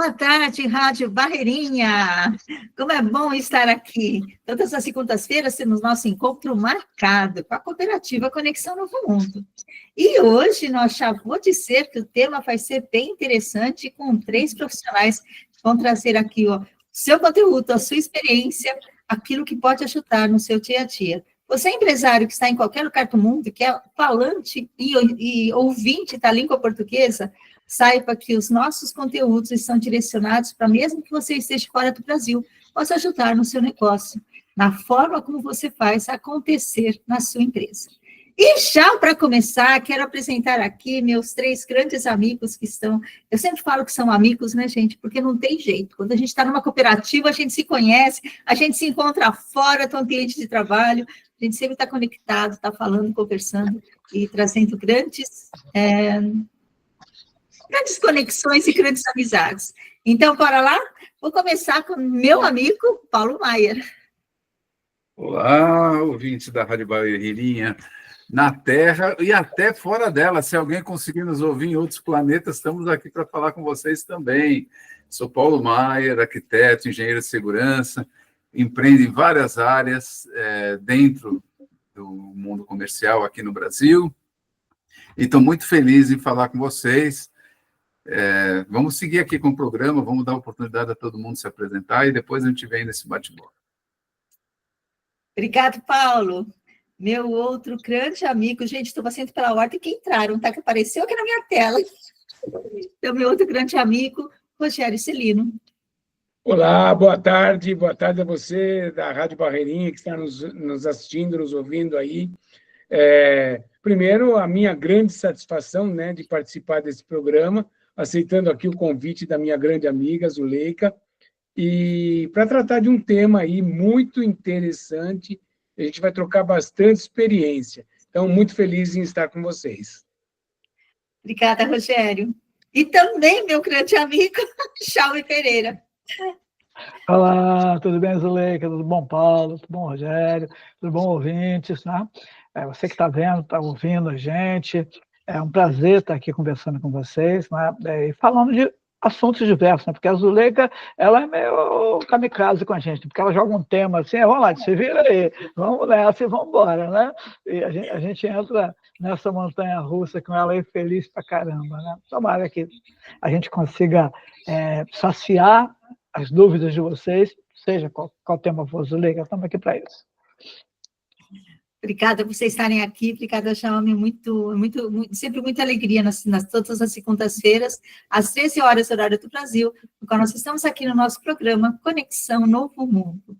Boa tarde, Rádio Barreirinha. Como é bom estar aqui. Todas as segundas-feiras temos nosso encontro marcado com a cooperativa Conexão Novo Mundo. E hoje nós já vou dizer que o tema vai ser bem interessante, com 3 profissionais que vão trazer aqui o seu conteúdo, a sua experiência, aquilo que pode ajudar no seu dia a dia. Você é empresário que está em qualquer lugar do mundo, que é falante e ouvinte da língua portuguesa, saiba que os nossos conteúdos estão direcionados para, mesmo que você esteja fora do Brasil, possa ajudar no seu negócio, na forma como você faz acontecer na sua empresa. E já para começar, quero apresentar aqui meus 3 grandes amigos que estão... Eu sempre falo que são amigos, né, gente? Porque não tem jeito. Quando a gente está numa cooperativa, a gente se conhece, a gente se encontra fora do ambiente de trabalho, a gente sempre está conectado, está falando, conversando e trazendo grandes conexões e grandes amizades. Então, bora lá? Vou começar com meu amigo, Paulo Maier. Olá, ouvintes da Rádio Barreirinha, na Terra e até fora dela. Se alguém conseguir nos ouvir em outros planetas, estamos aqui para falar com vocês também. Sou Paulo Maier, arquiteto, engenheiro de segurança, empreendo em várias áreas dentro do mundo comercial aqui no Brasil. E estou muito feliz em falar com vocês. Vamos seguir aqui com o programa, vamos dar oportunidade a todo mundo se apresentar e depois a gente vem nesse bate-bola. Obrigado, Paulo. Meu outro grande amigo, gente, estou passando pela ordem que entraram, tá? Que apareceu aqui na minha tela. Então, meu outro grande amigo, Rogério Celino. Olá, boa tarde a você da Rádio Barreirinha que está nos assistindo, nos ouvindo aí. Primeiro, a minha grande satisfação, né, de participar desse programa, aceitando aqui o convite da minha grande amiga, Zuleika, e para tratar de um tema aí muito interessante, a gente vai trocar bastante experiência. Então, muito feliz em estar com vocês. Obrigada, Rogério. E também meu grande amigo, Chalme Pereira. Olá, tudo bem, Zuleika? Tudo bom, Paulo? Tudo bom, Rogério? Tudo bom, ouvintes? Né? Você que está vendo, está ouvindo a gente, é um prazer estar aqui conversando com vocês, né? E falando de assuntos diversos, né? Porque a Zuleika, ela é meio kamikaze com a gente, porque ela joga um tema assim, vamos lá, se vira aí, vamos nessa e vamos embora, né? E a gente entra nessa montanha-russa com ela aí feliz pra caramba, né? Tomara que a gente consiga saciar as dúvidas de vocês, seja qual tema for, Zuleika, estamos aqui para isso. Obrigada por vocês estarem aqui, obrigada, Jaume, sempre muita alegria todas as segundas-feiras, às 13 horas, horário do Brasil, no qual nós estamos aqui no nosso programa Conexão Novo Mundo.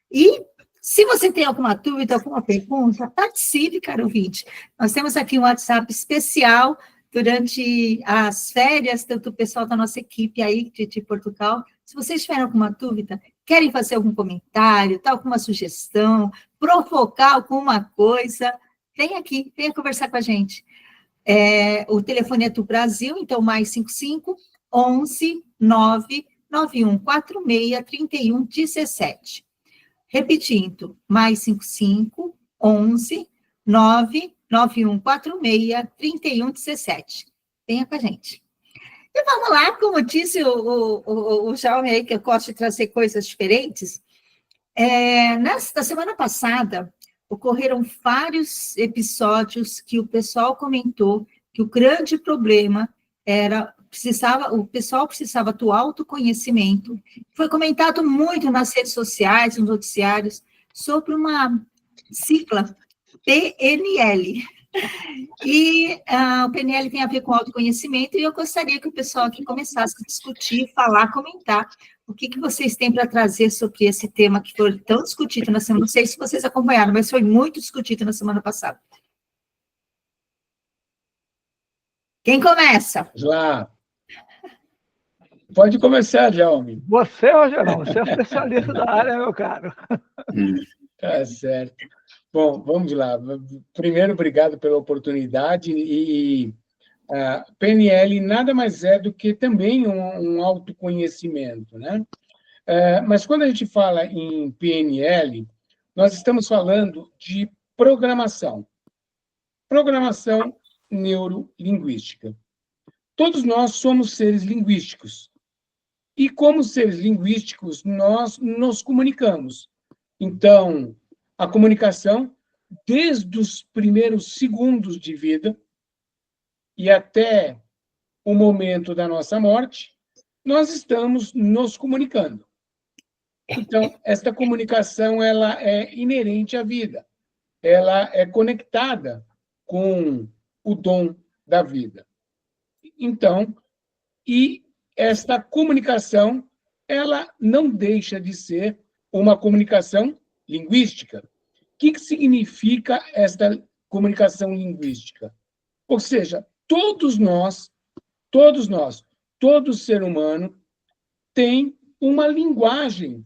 E se você tem alguma dúvida, alguma pergunta, participe, caro ouvinte. Nós temos aqui um WhatsApp especial durante as férias, tanto o pessoal da nossa equipe aí de Portugal. Se vocês tiverem alguma dúvida, querem fazer algum comentário, tá, alguma sugestão, provocar alguma coisa, vem aqui, venha conversar com a gente. O telefone é do Brasil, então, mais 55 11 9 9146 3117. Repetindo, mais 55 11 9 9146 3117. Venha com a gente. E vamos lá, como disse o Jaume aí, que eu gosto de trazer coisas diferentes. Na semana passada, ocorreram vários episódios que o pessoal comentou que o grande problema era o pessoal precisava do autoconhecimento. Foi comentado muito nas redes sociais, nos noticiários, sobre uma sigla PNL. E o PNL tem a ver com autoconhecimento, e eu gostaria que o pessoal aqui começasse a discutir, falar, comentar o que vocês têm para trazer sobre esse tema que foi tão discutido na semana. Não sei se vocês acompanharam, mas foi muito discutido na semana passada. Quem começa? Vamos lá. Pode começar, Jaume. Você, Rogério, você é especialista da área, meu caro. Tá certo. Bom, vamos lá. Primeiro, obrigado pela oportunidade. PNL nada mais é do que também um autoconhecimento, né? Mas quando a gente fala em PNL, nós estamos falando de programação neurolinguística. Todos nós somos seres linguísticos E como seres linguísticos, nós nos comunicamos. Então, a comunicação, desde os primeiros segundos de vida e até o momento da nossa morte, nós estamos nos comunicando. Então, esta comunicação ela é inerente à vida. Ela é conectada com o dom da vida. Então, e esta comunicação, ela não deixa de ser uma comunicação linguística. O que significa esta comunicação linguística? Ou seja, todo ser humano tem uma linguagem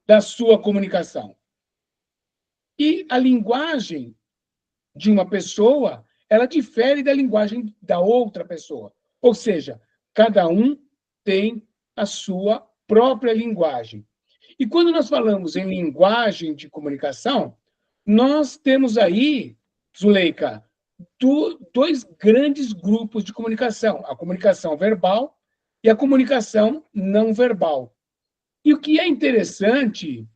da sua comunicação. E a linguagem de uma pessoa, ela difere da linguagem da outra pessoa. Ou seja, cada um tem a sua própria linguagem. E quando nós falamos em linguagem de comunicação, nós temos aí, Zuleika, dois grandes grupos de comunicação: a comunicação verbal e a comunicação não verbal. E o que é interessante,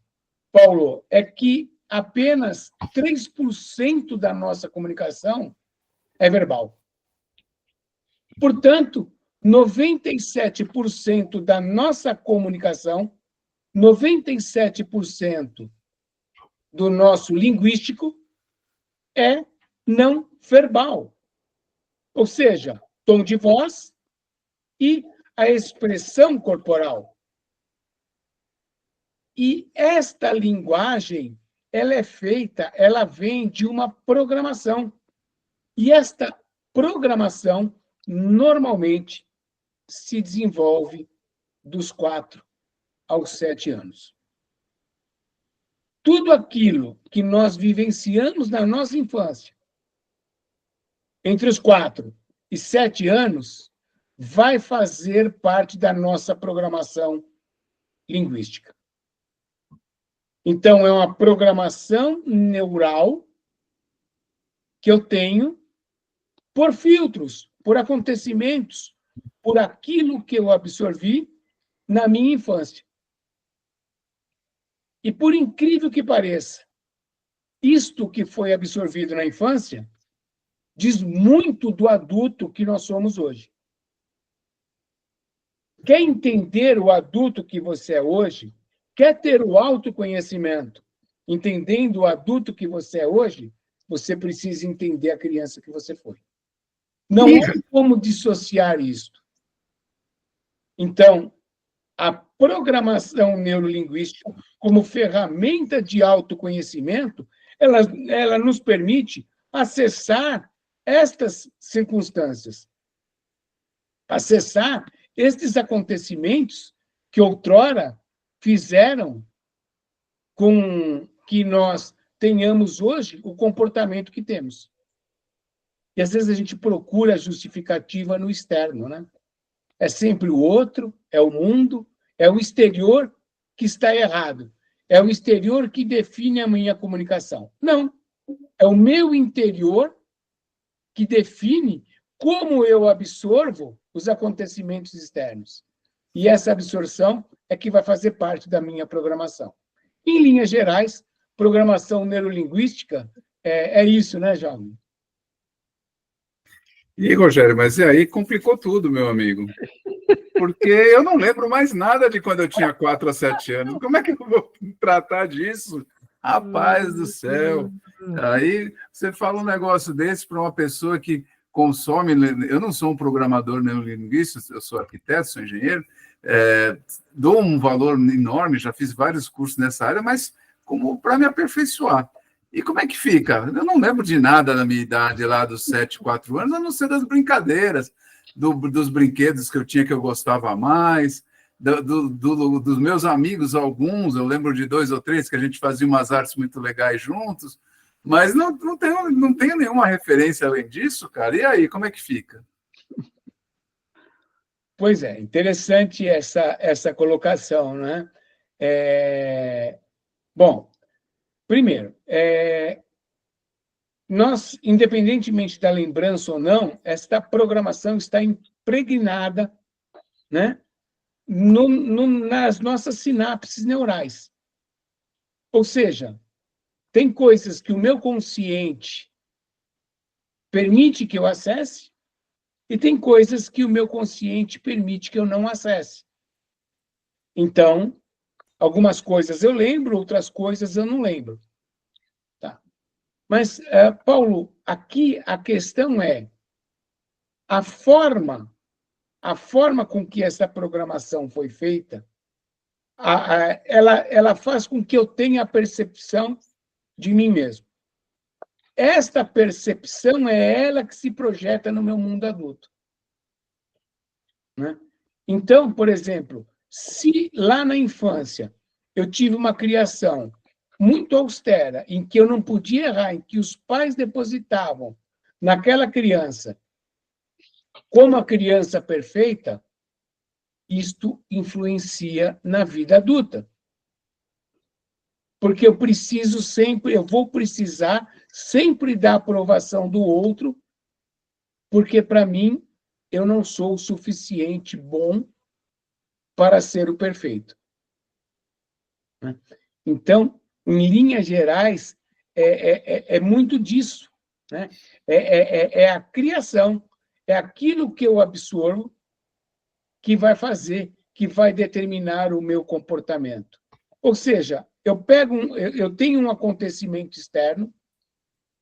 Paulo, é que apenas 3% da nossa comunicação é verbal. Portanto, 97% da nossa comunicação, 97% do nosso linguístico é não verbal. Ou seja, tom de voz e a expressão corporal. E esta linguagem, ela vem de uma programação. E esta programação, normalmente, se desenvolve dos 4 aos 7 anos. Tudo aquilo que nós vivenciamos na nossa infância, entre os 4 e 7 anos, vai fazer parte da nossa programação linguística. Então, é uma programação neural que eu tenho por filtros, por acontecimentos, por aquilo que eu absorvi na minha infância. E, por incrível que pareça, isto que foi absorvido na infância diz muito do adulto que nós somos hoje. Quer entender o adulto que você é hoje? Quer ter o autoconhecimento, entendendo o adulto que você é hoje? Você precisa entender a criança que você foi. Não há como dissociar isto. Então, a programação neurolinguística, como ferramenta de autoconhecimento, ela nos permite acessar estas circunstâncias, acessar estes acontecimentos que outrora fizeram com que nós tenhamos hoje o comportamento que temos. E às vezes a gente procura justificativa no externo, né? É sempre o outro, é o mundo, é o exterior que está errado. É o exterior que define a minha comunicação. Não. É o meu interior que define como eu absorvo os acontecimentos externos. E essa absorção é que vai fazer parte da minha programação. Em linhas gerais, programação neurolinguística é isso, né, Jaume? E, Rogério, mas e aí complicou tudo, meu amigo. Porque eu não lembro mais nada de quando eu tinha 4 a 7 anos. Como é que eu vou tratar disso? Rapaz do céu. Aí você fala um negócio desse para uma pessoa que consome... Eu não sou um programador neurolinguista, eu sou arquiteto, sou engenheiro, dou um valor enorme, já fiz vários cursos nessa área, mas como para me aperfeiçoar. E como é que fica? Eu não lembro de nada na minha idade, lá dos 7, 4 anos, a não ser das brincadeiras, dos brinquedos que eu tinha que eu gostava mais, dos meus amigos, alguns, eu lembro de 2 ou 3 que a gente fazia umas artes muito legais juntos, mas não tenho nenhuma referência além disso, cara. E aí, como é que fica? Pois é, interessante essa colocação, né? Bom, primeiro, nós, independentemente da lembrança ou não, esta programação está impregnada, né, nas nossas sinapses neurais. Ou seja, tem coisas que o meu consciente permite que eu acesse e tem coisas que o meu consciente permite que eu não acesse. Então, algumas coisas eu lembro, outras coisas eu não lembro. Tá? Mas, Paulo, aqui a questão é a forma com que essa programação foi feita, ela faz com que eu tenha a percepção de mim mesmo. Esta percepção é ela que se projeta no meu mundo adulto. Né? Então, por exemplo, se lá na infância eu tive uma criação muito austera, em que eu não podia errar, em que os pais depositavam naquela criança como a criança perfeita, isto influencia na vida adulta. Porque eu vou precisar sempre da aprovação do outro, porque, para mim, eu não sou o suficiente bom para ser o perfeito. Então, em linhas gerais, é muito disso. Né? É a criação, é aquilo que eu absorvo que vai fazer, que vai determinar o meu comportamento. Ou seja, eu tenho um acontecimento externo,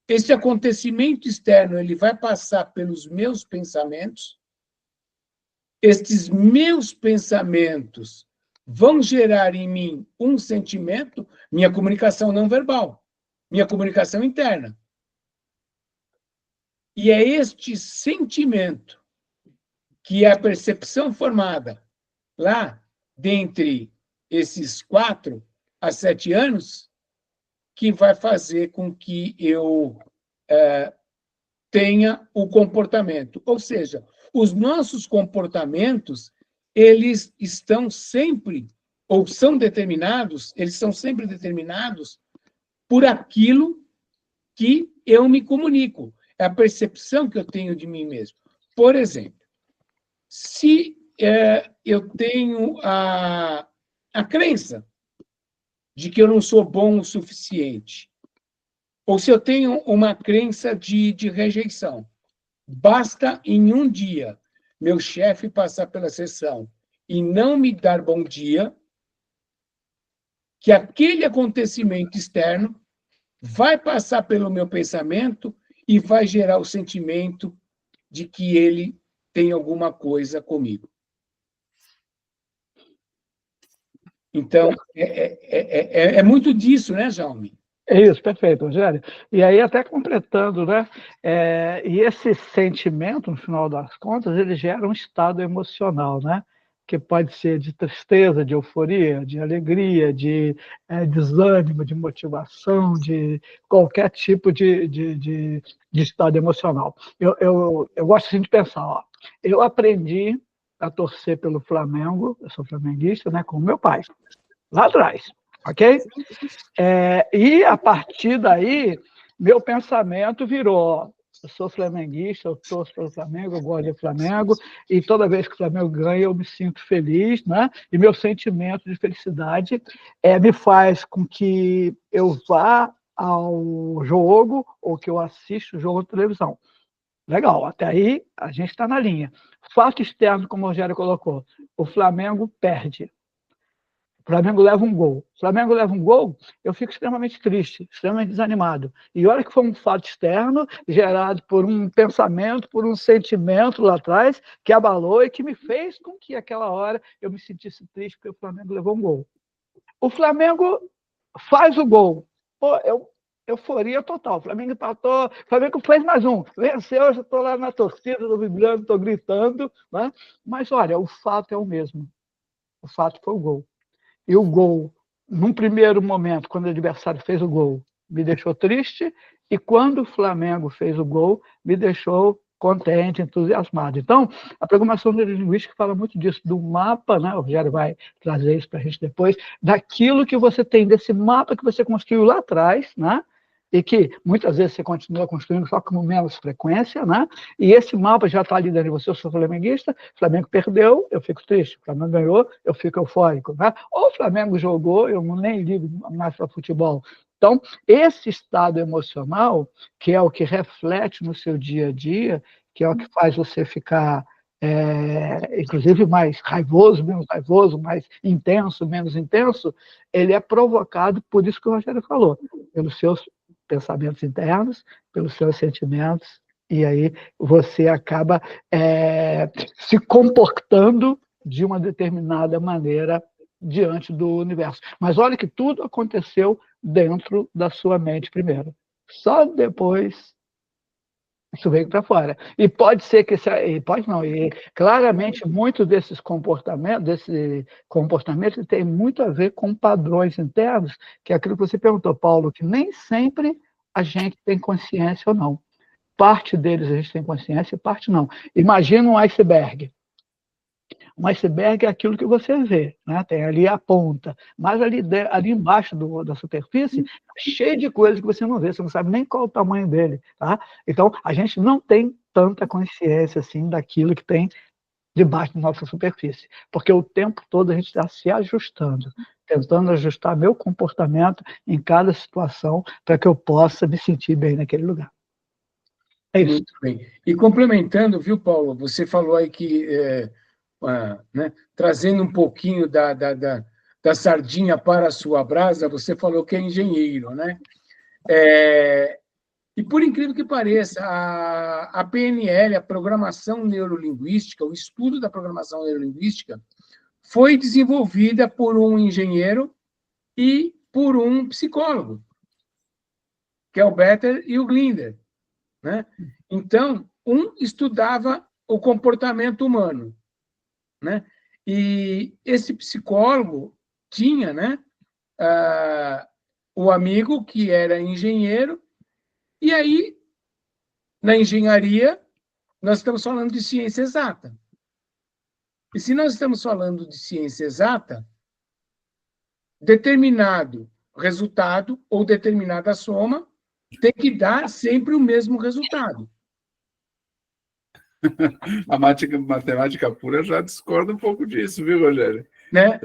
esse acontecimento externo ele vai passar pelos meus pensamentos, estes meus pensamentos vão gerar em mim um sentimento, minha comunicação não verbal, minha comunicação interna. E é este sentimento, que é a percepção formada lá dentre esses 4 a 7 anos, que vai fazer com que eu tenha o comportamento. Ou seja, os nossos comportamentos, eles estão sempre, ou são determinados, eles são sempre determinados por aquilo que eu me comunico. É a percepção que eu tenho de mim mesmo. Por exemplo, se eu tenho a crença de que eu não sou bom o suficiente, ou se eu tenho uma crença de rejeição, basta em um dia meu chefe passar pela sessão e não me dar bom dia, que aquele acontecimento externo vai passar pelo meu pensamento e vai gerar o sentimento de que ele tem alguma coisa comigo. Então, é muito disso, né, Jaume? É isso, perfeito, Rogério. E aí, até completando, né? E esse sentimento, no final das contas, ele gera um estado emocional, né? Que pode ser de tristeza, de euforia, de alegria, de desânimo, de motivação, de qualquer tipo de estado emocional. Eu gosto assim de pensar, ó, eu aprendi a torcer pelo Flamengo, eu sou flamenguista, né, com meu pai, lá atrás, ok? E a partir daí, meu pensamento virou, ó, eu sou flamenguista, eu torço pelo Flamengo, eu gosto de Flamengo, e toda vez que o Flamengo ganha, eu me sinto feliz, né? E meu sentimento de felicidade me faz com que eu vá ao jogo ou que eu assista o jogo de televisão. Legal, até aí a gente está na linha. Fato externo, como o Rogério colocou, o Flamengo perde. O Flamengo leva um gol. O Flamengo leva um gol, eu fico extremamente triste, extremamente desanimado. E olha que foi um fato externo gerado por um pensamento, por um sentimento lá atrás, que abalou e que me fez com que, aquela hora, eu me sentisse triste porque o Flamengo levou um gol. O Flamengo faz o gol. Pô, euforia total. O Flamengo empatou, o Flamengo fez mais um. Venceu, eu já estou lá na torcida, estou vibrando, estou gritando. Né? Mas, olha, o fato é o mesmo. O fato foi o gol. E o gol, num primeiro momento, quando o adversário fez o gol, me deixou triste, e quando o Flamengo fez o gol, me deixou contente, entusiasmado. Então, a programação neurolinguística fala muito disso, do mapa, né? O Rogério vai trazer isso para a gente depois, daquilo que você tem, desse mapa que você construiu lá atrás, né? e que muitas vezes você continua construindo só com menos frequência, né? E esse mapa já está ali dentro de você. Eu sou flamenguista, o Flamengo perdeu, eu fico triste. O Flamengo ganhou, eu fico eufórico, né? Ou o Flamengo jogou, eu nem ligo mais para futebol. Então, esse estado emocional, que é o que reflete no seu dia a dia, que é o que faz você ficar, inclusive, mais raivoso, menos raivoso, mais intenso, menos intenso, ele é provocado por isso que o Rogério falou, pelos seus pensamentos internos, pelos seus sentimentos, e aí você acaba se comportando de uma determinada maneira diante do universo. Mas olha que tudo aconteceu dentro da sua mente primeiro. Só depois isso veio para fora. E pode ser que pode não, e claramente muito desse comportamento tem muito a ver com padrões internos, que é aquilo que você perguntou, Paulo, que nem sempre a gente tem consciência ou não. Parte deles a gente tem consciência, parte não. Imagina um iceberg. Um iceberg é aquilo que você vê, né? Tem ali a ponta, mas ali embaixo da superfície, cheio de coisas que você não vê, você não sabe nem qual é o tamanho dele. Tá? Então, a gente não tem tanta consciência assim, daquilo que tem debaixo da nossa superfície, porque o tempo todo a gente está se ajustando, tentando ajustar meu comportamento em cada situação para que eu possa me sentir bem naquele lugar. É isso. Muito bem. E complementando, viu, Paulo, você falou aí que né, trazendo um pouquinho da sardinha para a sua brasa, você falou que é engenheiro, né? E por incrível que pareça, a PNL, a programação neurolinguística, o estudo da programação neurolinguística, foi desenvolvida por um engenheiro e por um psicólogo, que é o Better e o Glinder, né? Então, um estudava o comportamento humano, né? E esse psicólogo tinha, né, o amigo que era engenheiro, e aí, na engenharia, nós estamos falando de ciência exata. E se nós estamos falando de ciência exata, determinado resultado ou determinada soma tem que dar sempre o mesmo resultado. A matemática pura já discorda um pouco disso, viu, Rogério? Né?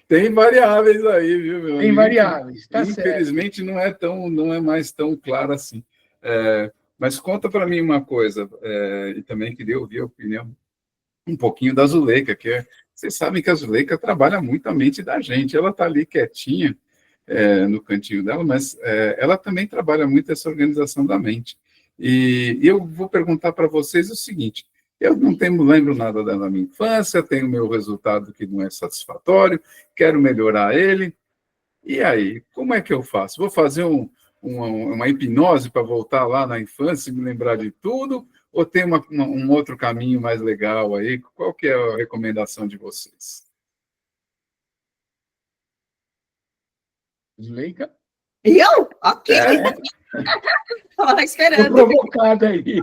Tem variáveis aí, viu, meu amigo? Tem variáveis, tá certo. Infelizmente, não é mais tão claro assim. Mas conta para mim uma coisa, e também queria ouvir a opinião um pouquinho da Zuleika, vocês sabem que a Zuleika trabalha muito a mente da gente, ela está ali quietinha no cantinho dela, mas ela também trabalha muito essa organização da mente. E eu vou perguntar para vocês o seguinte, eu não lembro nada da minha infância, tenho meu resultado que não é satisfatório, quero melhorar ele, e aí, como é que eu faço? Vou fazer uma hipnose para voltar lá na infância e me lembrar de tudo, ou tem um outro caminho mais legal aí? Qual que é a recomendação de vocês? Zuleika? Eu? Ok. Estava esperando. Estou provocada aí.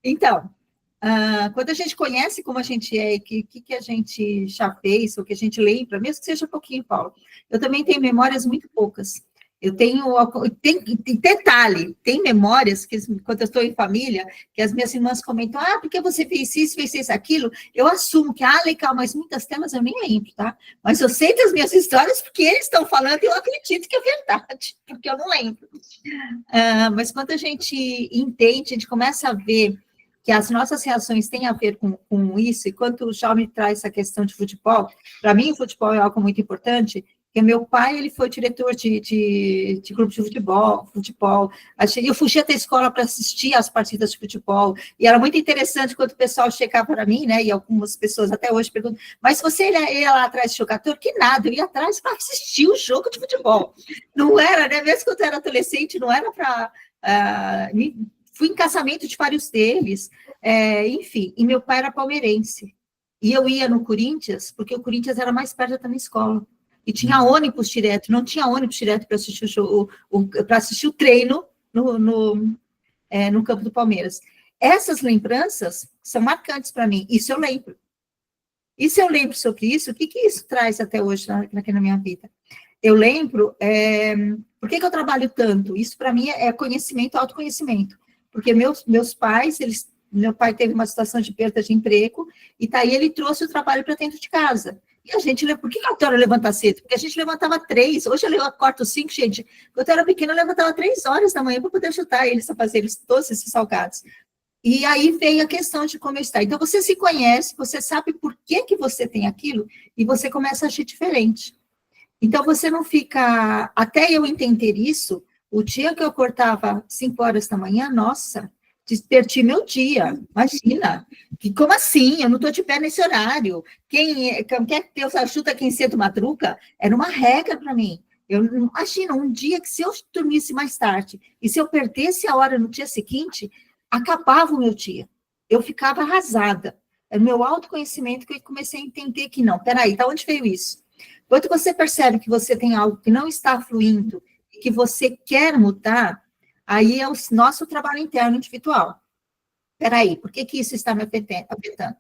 Então, quando a gente conhece como a gente é, o que a gente já fez, o que a gente lembra, mesmo que seja pouquinho, Paulo, eu também tenho memórias muito poucas. Eu tenho detalhe, tem memórias que, quando eu estou em família, que as minhas irmãs comentam, porque você fez isso, aquilo, eu assumo que, legal, mas muitas temas eu nem lembro, tá? Mas eu sei das minhas histórias porque eles estão falando e eu acredito que é verdade, porque eu não lembro. Mas quando a gente entende, a gente começa a ver que as nossas reações têm a ver com isso, e quando o Jaume traz essa questão de futebol, para mim o futebol é algo muito importante, porque meu pai, ele foi diretor de grupo de futebol. Eu fugia da escola para assistir às partidas de futebol, e era muito interessante quando o pessoal chegava para mim, né, e algumas pessoas até hoje perguntam, mas você ia lá atrás de jogador? Que nada, eu ia atrás para assistir o jogo de futebol. Não era, né, mesmo quando eu era adolescente, não era para... fui em casamento de vários deles, enfim, e meu pai era palmeirense, e eu ia no Corinthians, porque o Corinthians era mais perto da minha escola, e tinha ônibus direto, não tinha ônibus direto para assistir para assistir o treino no campo do Palmeiras. Essas lembranças são marcantes para mim, isso eu lembro. E se eu lembro sobre isso, o que isso traz até hoje aqui na minha vida? eu lembro, por que eu trabalho tanto? Isso, para mim, é conhecimento, autoconhecimento. Porque meus pais, meu pai teve uma situação de perda de emprego, e daí ele trouxe o trabalho para dentro de casa. E a gente, por que a Teora levanta cedo? Porque a gente levantava 3, hoje eu acordo 5, gente. Quando eu era pequena, eu levantava 3 horas da manhã para poder ajudar eles a fazer todos esses salgados. E aí veio a questão de como está. Então, você se conhece, você sabe por que você tem aquilo, e você começa a agir diferente. Então, você não fica... Até eu entender isso, o dia que eu acordava 5 horas da manhã, nossa, desperti meu dia. Imagina. Como assim? Eu não estou de pé nesse horário. Quem quer Deus ajuda quem cedo madruga? Era uma regra para mim. Imagina, um dia que se eu dormisse mais tarde, e se eu perdesse a hora no dia seguinte, acabava o meu dia. Eu ficava arrasada. É o meu autoconhecimento que eu comecei a entender que não. Peraí, de onde veio isso? Quando você percebe que você tem algo que não está fluindo, e que você quer mudar, aí é o nosso trabalho interno individual. Peraí, por que isso está me afetando?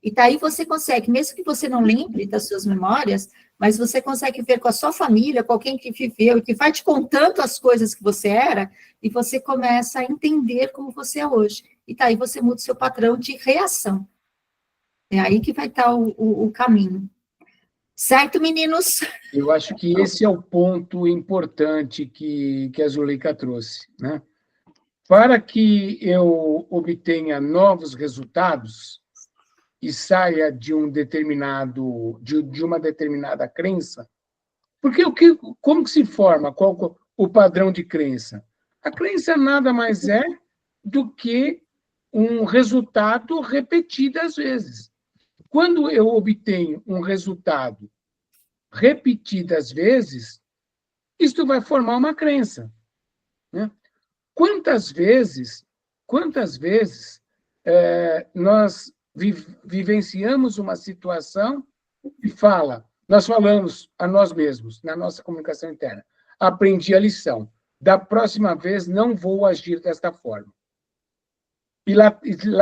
E daí você consegue, mesmo que você não lembre das suas memórias, mas você consegue ver com a sua família, com alguém que viveu, e que vai te contando as coisas que você era, e você começa a entender como você é hoje. E daí você muda o seu padrão de reação. É aí que vai estar o caminho. Certo, meninos? Eu acho que esse é o ponto importante que a Zuleika trouxe, né? Para que eu obtenha novos resultados e saia de uma determinada crença, porque como que se forma? Qual o padrão de crença? A crença nada mais é do que um resultado repetido às vezes. Quando eu obtenho um resultado repetidas vezes, isto vai formar uma crença, né? Quantas vezes nós vivenciamos uma situação e nós falamos a nós mesmos, na nossa comunicação interna, aprendi a lição, da próxima vez não vou agir desta forma. E lá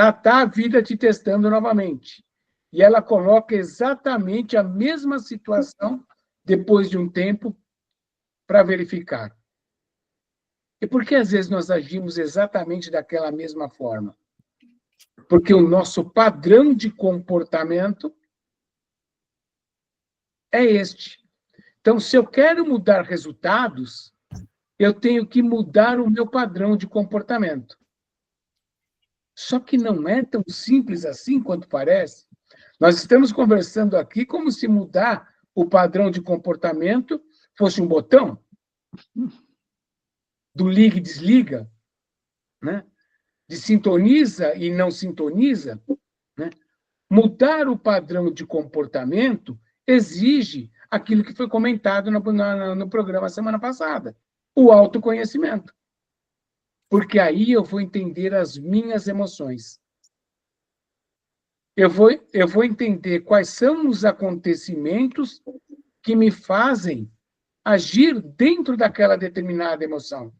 está a vida te testando novamente. E ela coloca exatamente a mesma situação depois de um tempo para verificar. E por que, às vezes, nós agimos exatamente daquela mesma forma? Porque o nosso padrão de comportamento é este. Então, se eu quero mudar resultados, eu tenho que mudar o meu padrão de comportamento. Só que não é tão simples assim quanto parece. Nós estamos conversando aqui como se mudar o padrão de comportamento fosse um botão do liga e desliga, né? De sintoniza e não sintoniza, né? Mudar o padrão de comportamento exige aquilo que foi comentado no programa semana passada, o autoconhecimento. Porque aí eu vou entender as minhas emoções. Eu vou entender quais são os acontecimentos que me fazem agir dentro daquela determinada emoção.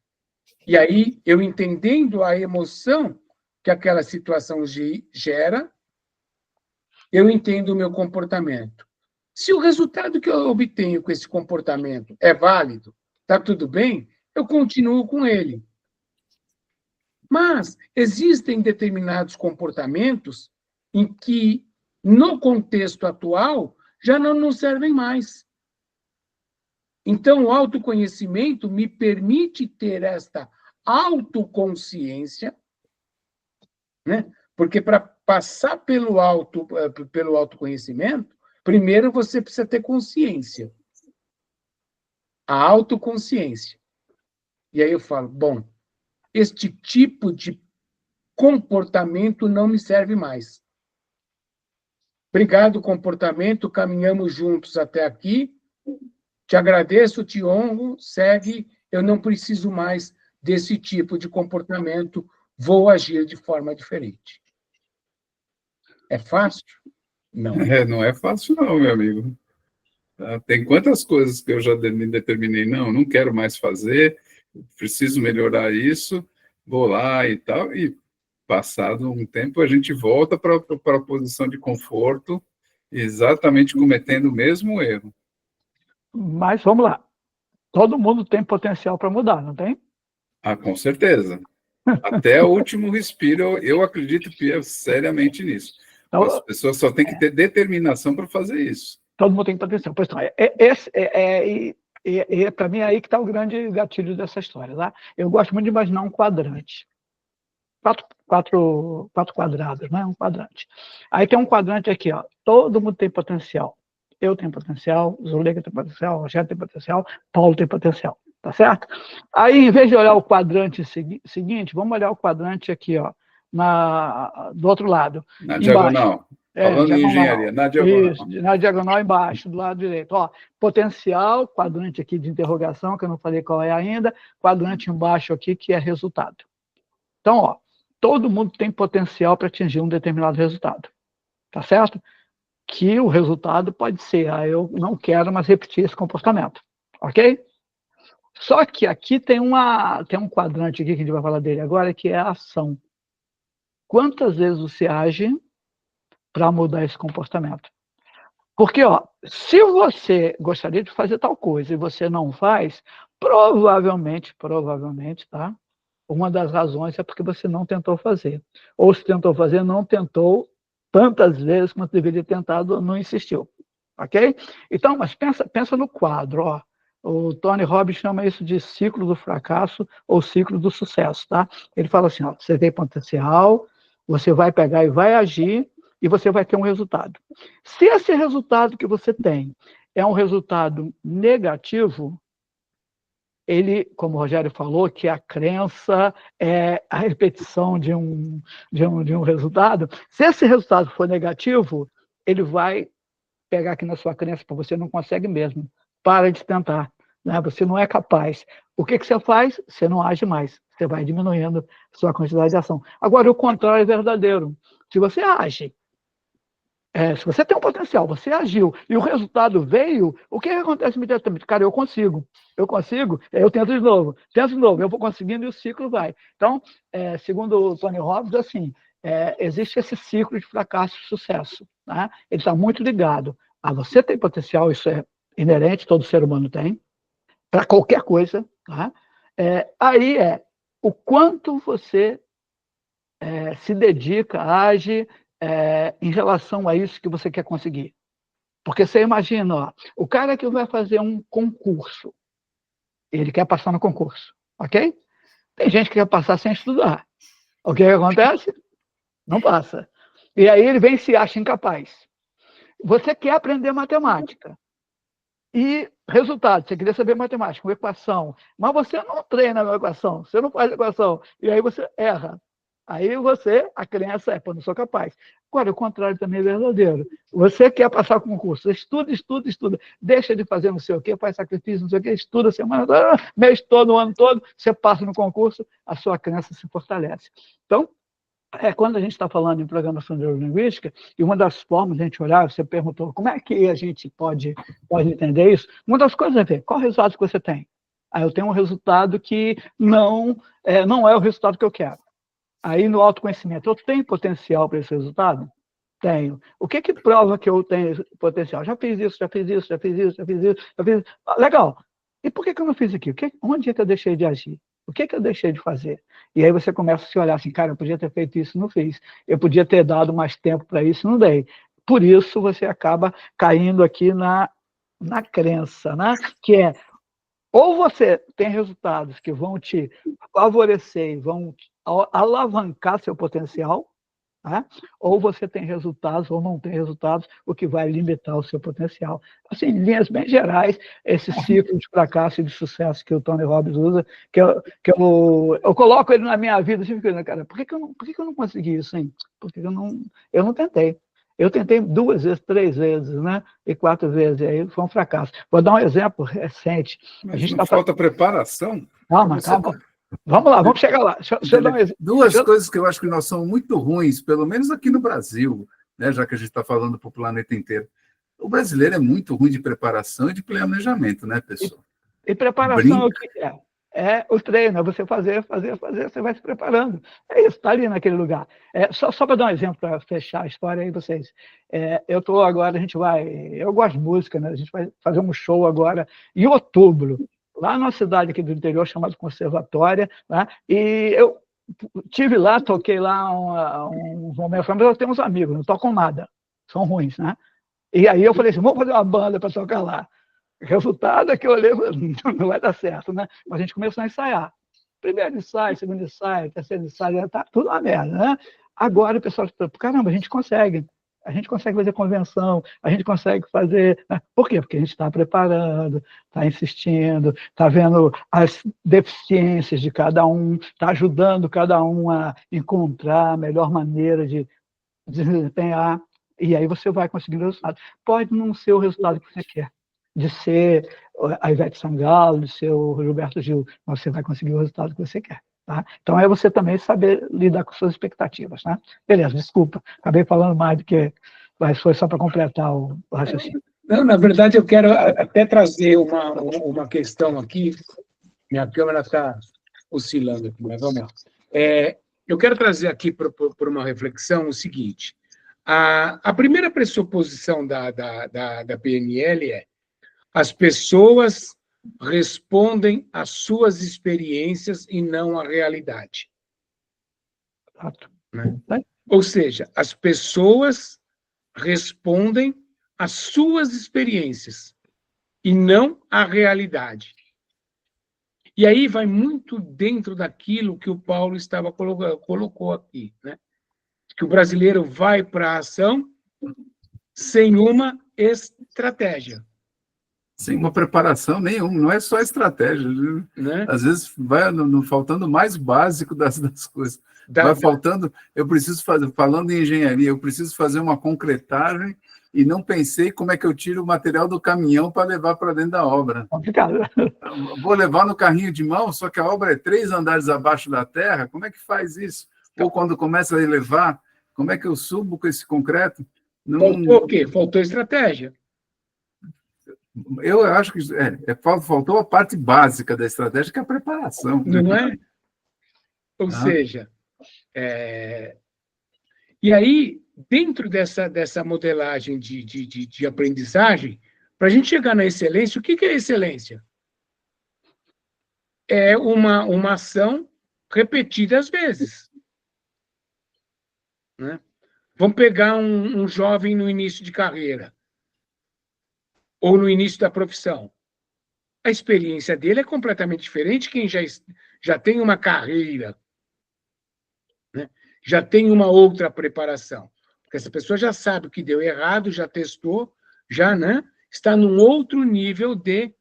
E aí, eu entendendo a emoção que aquela situação gera, eu entendo o meu comportamento. Se o resultado que eu obtenho com esse comportamento é válido, está tudo bem, eu continuo com ele. Mas existem determinados comportamentos em que, no contexto atual, já não nos servem mais. Então, o autoconhecimento me permite ter esta autoconsciência, né? Porque para passar pelo autoconhecimento, primeiro você precisa ter consciência. A autoconsciência. E aí eu falo, bom, este tipo de comportamento não me serve mais. Obrigado, comportamento, caminhamos juntos até aqui. Te agradeço, te honro, segue, eu não preciso mais desse tipo de comportamento, vou agir de forma diferente. É fácil? Não. Não é fácil não, meu amigo. Tem quantas coisas que eu já me determinei, não quero mais fazer, preciso melhorar isso, vou lá e tal, e passado um tempo a gente volta para a posição de conforto, exatamente cometendo o mesmo erro. Mas vamos lá. todo mundo tem potencial para mudar, não tem? Ah, com certeza. Até o último respiro, eu acredito seriamente nisso. Então, As pessoas só têm que ter determinação para fazer isso. todo mundo tem potencial. Pois então, para mim, é aí que está o grande gatilho dessa história. Tá? Eu gosto muito de imaginar um quadrante. Quatro quadrados, né? Um quadrante. Aí tem um quadrante aqui, ó. Todo mundo tem potencial. Eu tenho potencial, Zuleika tem potencial, Rogério tem potencial, Paulo tem potencial. Tá certo? Aí, em vez de olhar o quadrante seguinte, vamos olhar o quadrante aqui, ó, do outro lado. Na embaixo. diagonal. Falando diagonal. em engenharia, na diagonal. Isso, na diagonal embaixo, do lado direito. Ó, potencial, quadrante aqui de interrogação, que eu não falei qual é ainda, quadrante embaixo aqui, que é resultado. Então, ó, todo mundo tem potencial para atingir um determinado resultado. Tá certo? Que o resultado pode ser, eu não quero mais repetir esse comportamento. Ok? Só que aqui tem um quadrante aqui, que a gente vai falar dele agora, que é a ação. Quantas vezes você age para mudar esse comportamento? Porque, ó, se você gostaria de fazer tal coisa e você não faz, provavelmente, tá? Uma das razões é porque você não tentou fazer. Ou se tentou fazer, não tentou tantas vezes quanto deveria ter tentado, não insistiu. Ok? Então, mas pensa no quadro, ó. O Tony Robbins chama isso de ciclo do fracasso ou ciclo do sucesso, tá? Ele fala assim, ó, você tem potencial, você vai pegar e vai agir, e você vai ter um resultado. Se esse resultado que você tem é um resultado negativo, ele, como o Rogério falou, que a crença é a repetição de um resultado, se esse resultado for negativo, ele vai pegar aqui na sua crença, para você não consegue mesmo. Para de tentar, né? Você não é capaz. O que você faz? Você não age mais. Você vai diminuindo sua quantidade de ação. Agora, o contrário é verdadeiro. Se você age, se você tem um potencial, você agiu, e o resultado veio, o que acontece imediatamente? Cara, eu consigo, eu tento de novo, eu vou conseguindo e o ciclo vai. Então, segundo o Tony Robbins, assim, existe esse ciclo de fracasso e sucesso. Né? Ele está muito ligado a você ter potencial, isso é inerente, todo ser humano tem, para qualquer coisa. Tá? Aí o quanto você se dedica, age em relação a isso que você quer conseguir. Porque você imagina, ó, o cara que vai fazer um concurso, ele quer passar no concurso, ok? Tem gente que quer passar sem estudar. O que acontece? Não passa. E aí ele vem e se acha incapaz. Você quer aprender matemática. E resultado, você queria saber matemática, uma equação, mas você não treina na equação, você não faz equação, e aí você erra. Aí a crença pô, não sou capaz. Agora, o contrário também é verdadeiro. Você quer passar o concurso, estuda, deixa de fazer não sei o quê, faz sacrifício, não sei o quê, estuda a semana toda, mês todo, o ano todo, você passa no concurso, a sua crença se fortalece. Então, quando a gente está falando em programação neurolinguística, e uma das formas de a gente olhar, você perguntou como é que a gente pode entender isso, uma das coisas é ver qual resultado que você tem. Aí eu tenho um resultado que não é o resultado que eu quero. Aí no autoconhecimento, eu tenho potencial para esse resultado? Tenho. O que prova que eu tenho potencial? Já fiz isso. Legal. E por que eu não fiz aqui? Onde é que eu deixei de agir? O que eu deixei de fazer? E aí você começa a se olhar assim, cara, eu podia ter feito isso, não fiz. Eu podia ter dado mais tempo para isso, não dei. Por isso você acaba caindo aqui na crença, né? Que ou você tem resultados que vão te favorecer, vão alavancar seu potencial, tá? Ou você tem resultados ou não tem resultados, o que vai limitar o seu potencial. Assim, em linhas bem gerais, esse ciclo de fracasso e de sucesso que o Tony Robbins usa, que eu coloco ele na minha vida, assim, cara, por que eu não consegui isso, hein? Porque eu não tentei. Eu tentei 2 vezes, 3 vezes, né? E 4 vezes, e aí foi um fracasso. Vou dar um exemplo recente. Mas não falta preparação? Calma. Vamos lá, vamos chegar lá. Deixa eu dar um exemplo. Duas coisas que eu acho que nós somos muito ruins, pelo menos aqui no Brasil, né, já que a gente está falando para o planeta inteiro. O brasileiro é muito ruim de preparação e de planejamento, né, pessoal? E preparação é o que é? É o treino, é você fazer, você vai se preparando. É isso, está ali naquele lugar. Só para dar um exemplo, para fechar a história aí, vocês. Eu gosto de música, né? A gente vai fazer um show agora em outubro, lá numa cidade aqui do interior chamada Conservatória, né? E eu tive lá, toquei lá uns momentos, mas eu tenho uns amigos, não tocam nada, são ruins, né? E aí eu falei assim, vamos fazer uma banda para tocar lá. O resultado é que eu olhei, não vai dar certo, né? Mas a gente começou a ensaiar. Primeiro ensaio, segundo ensaio, terceiro ensaio, tá tudo uma merda, né? Agora o pessoal fala, caramba, a gente consegue fazer convenção, a gente consegue fazer... Por quê? Porque a gente está preparando, está insistindo, está vendo as deficiências de cada um, está ajudando cada um a encontrar a melhor maneira de desempenhar, e aí você vai conseguindo o resultado. Pode não ser o resultado que você quer, de ser a Ivete Sangalo, de ser o Gilberto Gil, mas você vai conseguir o resultado que você quer. Tá? Então, é você também saber lidar com suas expectativas. Tá? Beleza, desculpa, acabei falando mais do que... Mas foi só para completar o raciocínio. Não, na verdade, eu quero até trazer uma questão aqui. Minha câmera está oscilando aqui, mas vamos lá. Eu quero trazer aqui para uma reflexão o seguinte. A primeira pressuposição da PNL é: as pessoas respondem às suas experiências e não à realidade. Né? Ou seja, as pessoas respondem às suas experiências e não à realidade. E aí vai muito dentro daquilo que o Paulo colocou aqui, né? Que o brasileiro vai para a ação sem uma estratégia. Sem uma preparação nenhuma, não é só estratégia. Né? Às vezes vai faltando o mais básico das coisas. Vai faltando, eu preciso fazer, falando em engenharia, eu preciso fazer uma concretagem e não pensei como é que eu tiro o material do caminhão para levar para dentro da obra. Complicado. Vou levar no carrinho de mão, só que a obra é 3 andares abaixo da terra, como é que faz isso? Ou quando começa a elevar, como é que eu subo com esse concreto? Faltou o quê? Faltou estratégia. Eu acho que faltou a parte básica da estratégia, que é a preparação. Não é? Ou seja, e aí, dentro dessa modelagem de aprendizagem, para a gente chegar na excelência, o que é excelência? É uma ação repetida às vezes. Né? Vamos pegar um jovem no início de carreira, ou no início da profissão. A experiência dele é completamente diferente de quem já tem uma carreira, né? Já tem uma outra preparação. Porque essa pessoa já sabe o que deu errado, já testou, já, né, está num outro nível de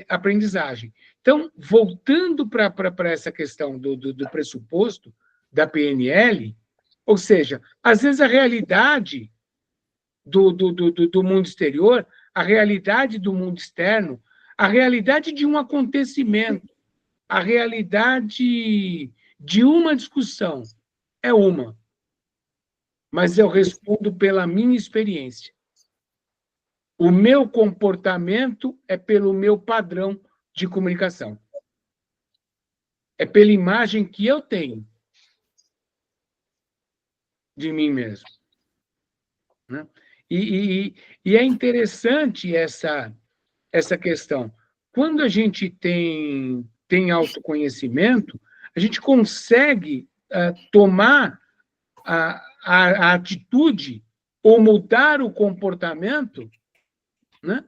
aprendizagem. Então, voltando para essa questão do pressuposto da PNL, ou seja, às vezes a realidade do mundo exterior, a realidade do mundo externo, a realidade de um acontecimento, a realidade de uma discussão é uma, mas eu respondo pela minha experiência. O meu comportamento é pelo meu padrão de comunicação. É pela imagem que eu tenho de mim mesmo. Né? E é interessante essa questão. Quando a gente tem autoconhecimento, a gente consegue tomar a atitude ou mudar o comportamento, né,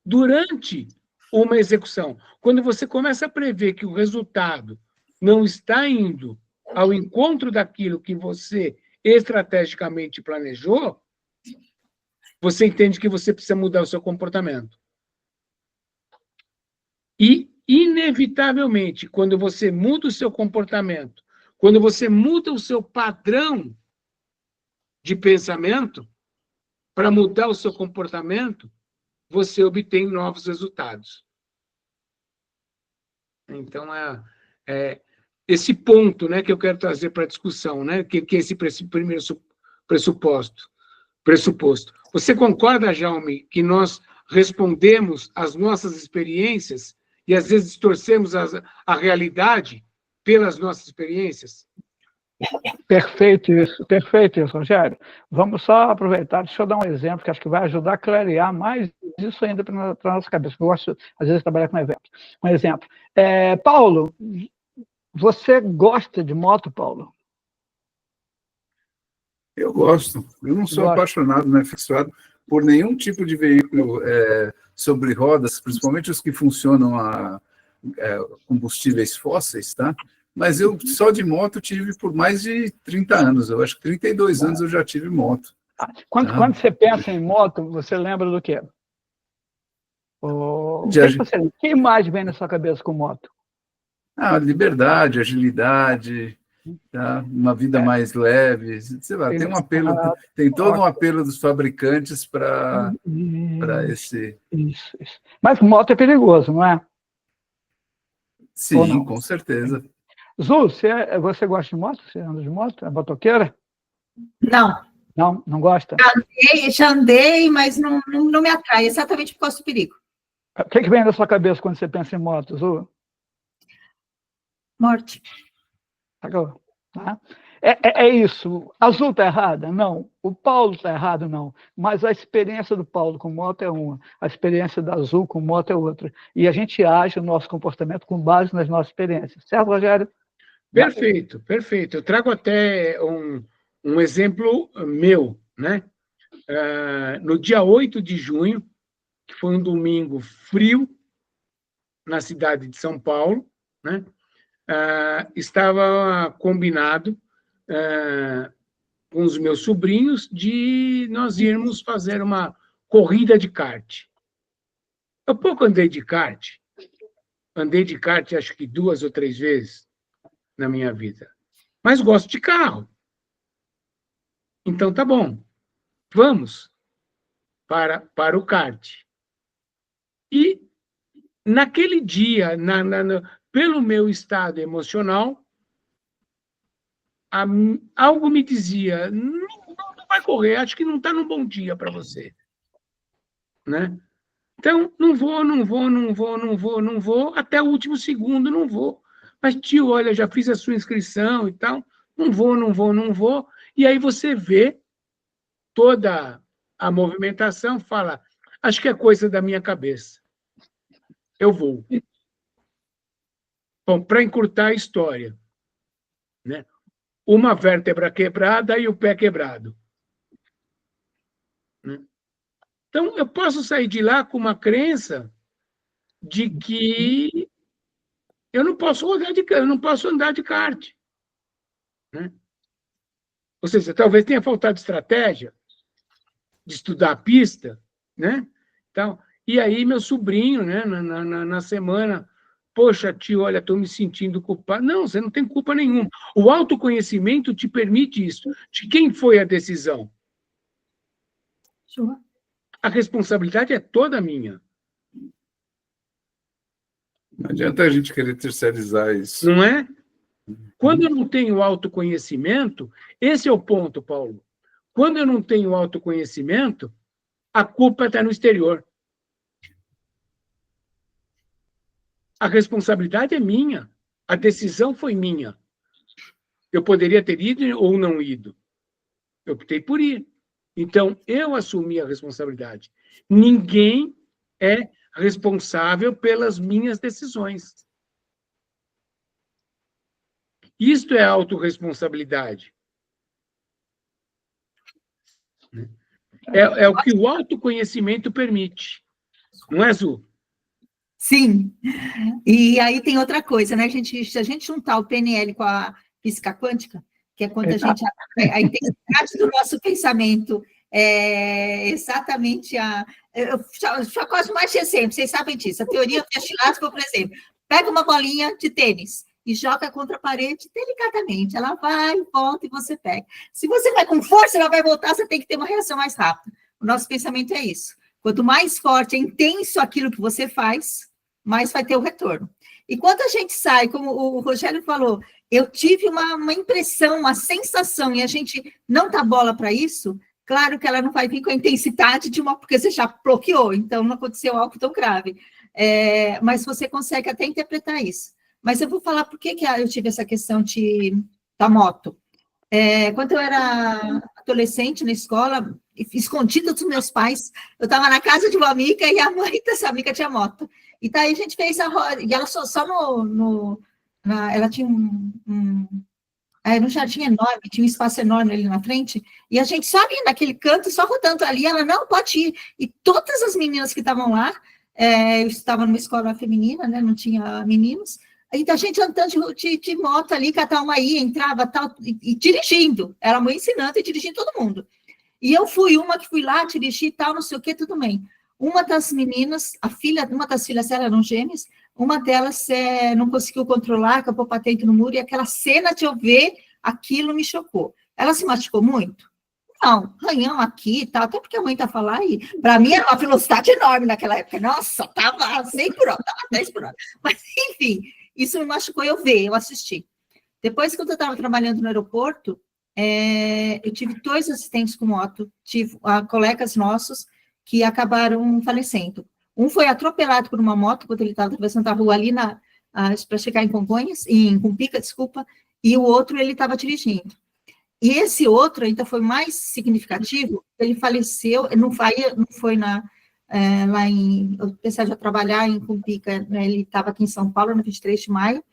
durante uma execução. Quando você começa a prever que o resultado não está indo ao encontro daquilo que você estrategicamente planejou, você entende que você precisa mudar o seu comportamento. E, inevitavelmente, quando você muda o seu comportamento, quando você muda o seu padrão de pensamento, para mudar o seu comportamento, você obtém novos resultados. Então, esse ponto, né, que eu quero trazer para a discussão, né, que é esse primeiro pressuposto. Você concorda, Jaume, que nós respondemos às nossas experiências e, às vezes, distorcemos a realidade pelas nossas experiências? Perfeito isso, Rogério. Vamos só aproveitar, deixa eu dar um exemplo que acho que vai ajudar a clarear mais isso ainda para a nossa cabeça, porque eu gosto, às vezes, de trabalhar com exemplos. Um exemplo. Paulo, você gosta de moto, Paulo? Eu gosto. Eu não sou apaixonado, né, fixado por nenhum tipo de veículo sobre rodas, principalmente os que funcionam a combustíveis fósseis, tá? Mas eu só de moto tive por mais de 30 anos. Eu acho que 32 anos eu já tive moto. Quando você pensa em moto, você lembra do quê? Que imagem vem na sua cabeça com moto? Liberdade, agilidade, tá? Uma vida mais leve. Sei lá, tem um apelo, tem todo um apelo dos fabricantes para esse... Isso. Mas moto é perigoso, não é? Sim, com certeza. Zu, você gosta de moto? Você anda de moto? É motoqueira? Não. Não gosta? Já andei, mas não me atrai, exatamente por causa do perigo. O que vem na sua cabeça quando você pensa em moto, Zu? Morte. Tá? É isso. A Azul está errada? Não. O Paulo está errado? Não. Mas a experiência do Paulo com moto é uma, a experiência da Azul com moto é outra. E a gente age o nosso comportamento com base nas nossas experiências. Certo, Rogério? Perfeito. Eu trago até um exemplo meu, né? No dia 8 de junho, que foi um domingo frio, na cidade de São Paulo, né? Estava combinado com os meus sobrinhos de nós irmos fazer uma corrida de kart. Eu pouco andei de kart acho que 2 ou 3 vezes na minha vida, mas gosto de carro. Então tá bom, vamos para o kart. E naquele dia, pelo meu estado emocional, algo me dizia, não vai correr, acho que não está num bom dia para você. Né? Então, não vou, até o último segundo não vou. Mas, tio, olha, já fiz a sua inscrição e tal, não vou. E aí você vê toda a movimentação, fala, acho que é coisa da minha cabeça. Eu vou. Bom, para encurtar a história, né? Uma vértebra quebrada e o pé quebrado. Então, eu posso sair de lá com uma crença de que eu não posso andar de kart. Né? Ou seja, talvez tenha faltado estratégia de estudar a pista, né? Então, e aí meu sobrinho, né, na semana, poxa, tio, olha, estou me sentindo culpado. Não, você não tem culpa nenhuma. O autoconhecimento te permite isso. De quem foi a decisão? Sua. A responsabilidade é toda minha. Não adianta a gente querer terceirizar isso. Não é? Quando eu não tenho autoconhecimento, esse é o ponto, Paulo. Quando eu não tenho autoconhecimento, a culpa está no exterior. A responsabilidade é minha. A decisão foi minha. Eu poderia ter ido ou não ido. Eu optei por ir. Então, eu assumi a responsabilidade. Ninguém é responsável pelas minhas decisões. Isto é autorresponsabilidade. É o que o autoconhecimento permite. Não é, Zu? Sim. E aí tem outra coisa, né? Se a gente juntar o PNL com a física quântica, que é quando a intensidade do nosso pensamento é exatamente eu quase mais sempre, vocês sabem disso. A teoria Piaget-Lasky, por exemplo, pega uma bolinha de tênis e joga contra a parede delicadamente. Ela vai, volta e você pega. Se você vai com força, ela vai voltar, você tem que ter uma reação mais rápida. O nosso pensamento é isso. Quanto mais forte, é intenso aquilo que você faz, mais vai ter o retorno. E quando a gente sai, como o Rogério falou, eu tive uma impressão, uma sensação, e a gente não dá bola para isso, claro que ela não vai vir com a intensidade porque você já bloqueou, então não aconteceu algo tão grave. Mas você consegue até interpretar isso. Mas eu vou falar por que eu tive essa questão da moto. Quando eu era adolescente na escola, escondida dos meus pais, eu estava na casa de uma amiga e a mãe dessa amiga tinha moto. E daí a gente fez a roda, e ela só ela tinha era um jardim enorme, tinha um espaço enorme ali na frente, e a gente só ali naquele canto, só rodando ali, ela não pode ir. E todas as meninas que estavam lá, eu estava numa escola feminina, né, não tinha meninos, e a gente andando de moto ali, cada uma ia, entrava, tal, e dirigindo, era a mãe ensinando e dirigindo todo mundo. E eu fui uma que fui lá, dirigi e tal, não sei o que, tudo bem. Uma das meninas, uma das filhas dela eram gêmeas, uma delas não conseguiu controlar, acabou patente no muro, e aquela cena de eu ver aquilo me chocou. Ela se machucou muito? Não, arranhão aqui e tal, até porque a mãe estava lá, e para mim era uma velocidade enorme naquela época. Nossa, estava 100 por hora, estava 10 por hora. Mas, enfim, isso me machucou, eu assisti. Depois, quando eu estava trabalhando no aeroporto, eu tive 2 acidentes com moto, tive colegas nossos que acabaram falecendo. Um foi atropelado por uma moto quando ele estava atravessando a rua ali para chegar em Congonhas, em Cumpica, desculpa, e o outro ele estava dirigindo. E esse outro ainda foi mais significativo, ele faleceu, não foi lá em, eu pensava já trabalhar em Cumpica, né, ele estava aqui em São Paulo, no 23 de maio,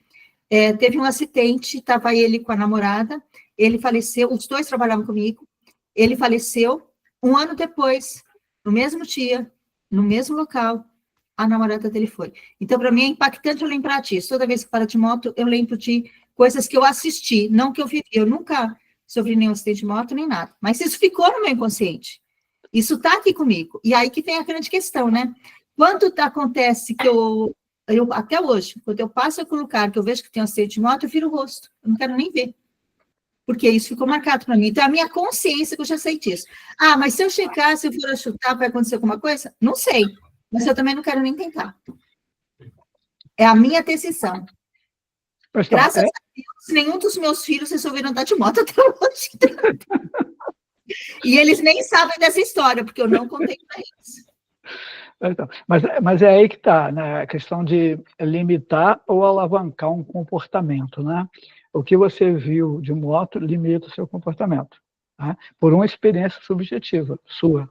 teve um acidente, estava ele com a namorada, ele faleceu, os 2 trabalhavam comigo, ele faleceu, 1 ano depois, no mesmo dia, no mesmo local, a namorada dele foi. Então, para mim, é impactante eu lembrar disso. Toda vez que eu paro de moto, eu lembro de coisas que eu assisti, não que eu vivi. Eu nunca sofri nenhum acidente de moto, nem nada. Mas isso ficou no meu inconsciente. Isso está aqui comigo. E aí que vem a grande questão, né? Quando acontece que eu até hoje, quando eu passo por um lugar que eu vejo que tem um acidente de moto, eu viro o rosto. Eu não quero nem ver. Porque isso ficou marcado para mim. Então, é a minha consciência que eu já sei disso. Mas se eu checar, se eu for chutar, vai acontecer alguma coisa? Não sei. Mas eu também não quero nem tentar. É a minha decisão. Graças a Deus, nenhum dos meus filhos resolveram andar de moto até hoje. E eles nem sabem dessa história, porque eu não contei para eles. Então, mas é aí que está, né? A questão de limitar ou alavancar um comportamento, né? O que você viu de moto limita o seu comportamento, tá? Por uma experiência subjetiva sua,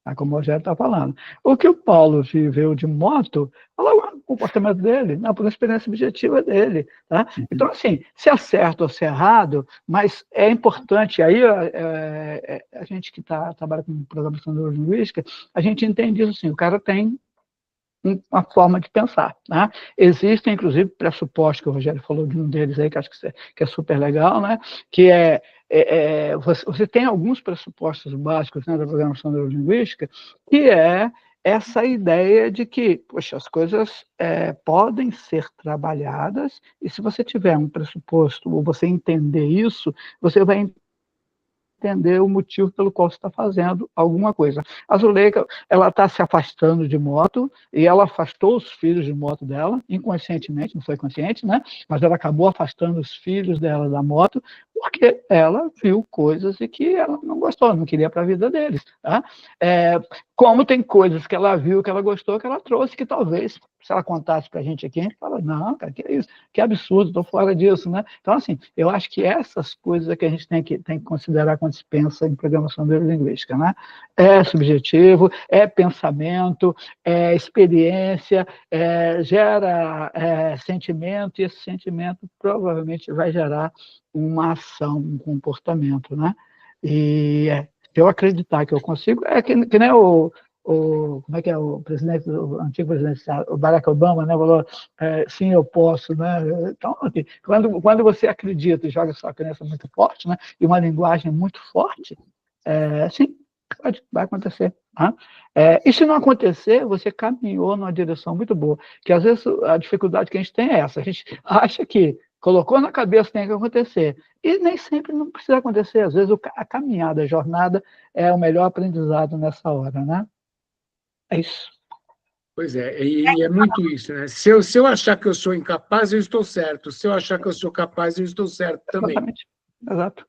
tá? Como o Rogério está falando. O que o Paulo viveu de moto, alavanca o comportamento dele, né? Por uma experiência subjetiva dele, tá? Então, assim, se é certo ou se é errado, mas é importante, aí a gente que trabalha com programação neurolinguística, a gente entende isso assim, o cara tem uma forma de pensar, né? Existem, inclusive, pressupostos, que o Rogério falou de um deles aí, que acho que é super legal, né? Que você tem alguns pressupostos básicos, né, da programação neurolinguística, que é essa ideia de que, poxa, as coisas podem ser trabalhadas, e se você tiver um pressuposto, ou você entender isso, você vai entender o motivo pelo qual você está fazendo alguma coisa. A Zuleika, ela está se afastando de moto, e ela afastou os filhos de moto dela, inconscientemente, não foi consciente, né? Mas ela acabou afastando os filhos dela da moto, porque ela viu coisas e que ela não gostou, não queria para a vida deles, tá? Como tem coisas que ela viu, que ela gostou, que ela trouxe, que talvez, se ela contasse para a gente aqui fala, não, cara, que é isso? Que absurdo, estou fora disso, né? Então, assim, eu acho que essas coisas é que a gente tem que considerar quando se pensa em programação neurolinguística, né? É subjetivo, é pensamento, é experiência, gera sentimento, e esse sentimento provavelmente vai gerar uma ação, um comportamento, né? E se eu acreditar que eu consigo, que nem como é que é o presidente, o antigo presidente, o Barack Obama, né, falou, sim, eu posso, né? Então, assim, quando você acredita e joga sua crença muito forte, né, e uma linguagem muito forte, sim, vai acontecer. Tá? E se não acontecer, você caminhou numa direção muito boa, que às vezes a dificuldade que a gente tem é essa, a gente acha que colocou na cabeça tem que acontecer, e nem sempre não precisa acontecer, às vezes a caminhada, a jornada é o melhor aprendizado nessa hora, né? É isso. Pois é, e é muito isso, né? Se eu achar que eu sou incapaz, eu estou certo. Se eu achar que eu sou capaz, eu estou certo também. Exatamente. Exato.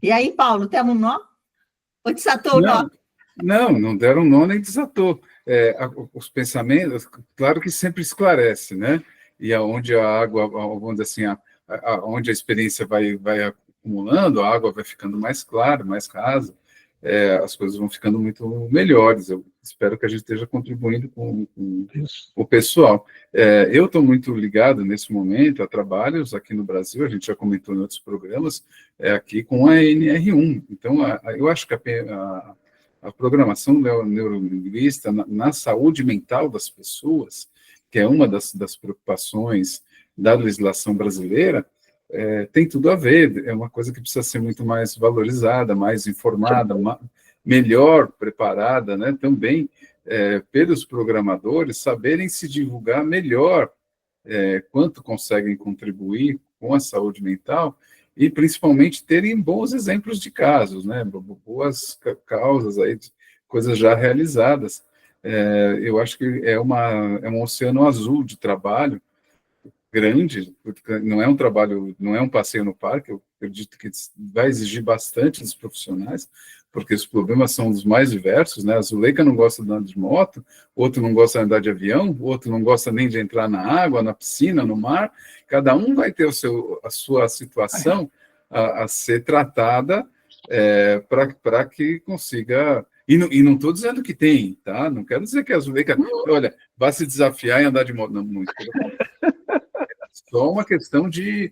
E aí, Paulo, temos um nó? Ou desatou o nó? Não deram nó nem desatou. Os pensamentos, claro que sempre esclarece, né? E onde a água, onde assim, onde a experiência vai acumulando, a água vai ficando mais clara, mais rasa, as coisas vão ficando muito melhores. Eu espero que a gente esteja contribuindo com o pessoal. Eu estou muito ligado, nesse momento, a trabalhos aqui no Brasil, a gente já comentou em outros programas, aqui com a NR1. Então, eu acho que a programação neurolinguística na saúde mental das pessoas, que é uma das preocupações da legislação brasileira, tem tudo a ver, é uma coisa que precisa ser muito mais valorizada, mais informada, melhor preparada, né, também pelos programadores saberem se divulgar melhor quanto conseguem contribuir com a saúde mental e, principalmente, terem bons exemplos de casos, né, boas causas, aí, coisas já realizadas. Eu acho que é um oceano azul de trabalho, grande, não é um trabalho, não é um passeio no parque, eu acredito que vai exigir bastante dos profissionais, porque os problemas são os mais diversos, né? A Zuleika não gosta de andar de moto, outro não gosta de andar de avião, outro não gosta nem de entrar na água, na piscina, no mar, cada um vai ter a sua situação a ser tratada para que consiga... E não estou dizendo que tem, tá? Não quero dizer que a Zuleika, olha, vai se desafiar e andar de moto, não, muito pelo contrário. Só uma questão de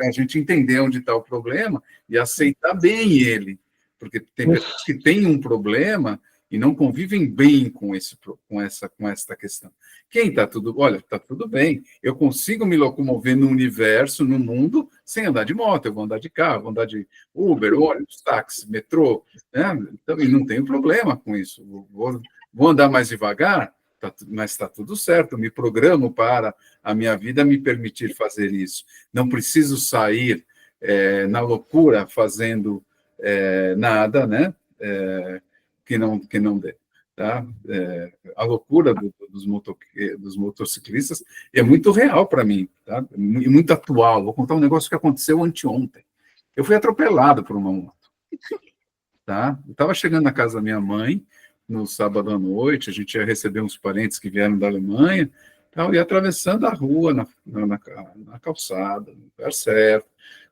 a gente entender onde está o problema e aceitar bem ele, porque tem pessoas que têm um problema e não convivem bem com essa questão. Quem está olha, está tudo bem, eu consigo me locomover no universo, no mundo, sem andar de moto, eu vou andar de carro, vou andar de Uber, ônibus, táxi, metrô, né? Então, e não tenho problema com isso, vou andar mais devagar, mas está tudo certo, eu me programo para a minha vida me permitir fazer isso. Não preciso sair na loucura fazendo nada, né? Que não dê. Tá? A loucura dos motociclistas é muito real para mim, tá? E muito atual. Vou contar um negócio que aconteceu anteontem. Eu fui atropelado por uma moto. Tá? Eu estava chegando na casa da minha mãe, no sábado à noite, a gente ia receber uns parentes que vieram da Alemanha, tal, e atravessando a rua, na calçada, no lugar certo,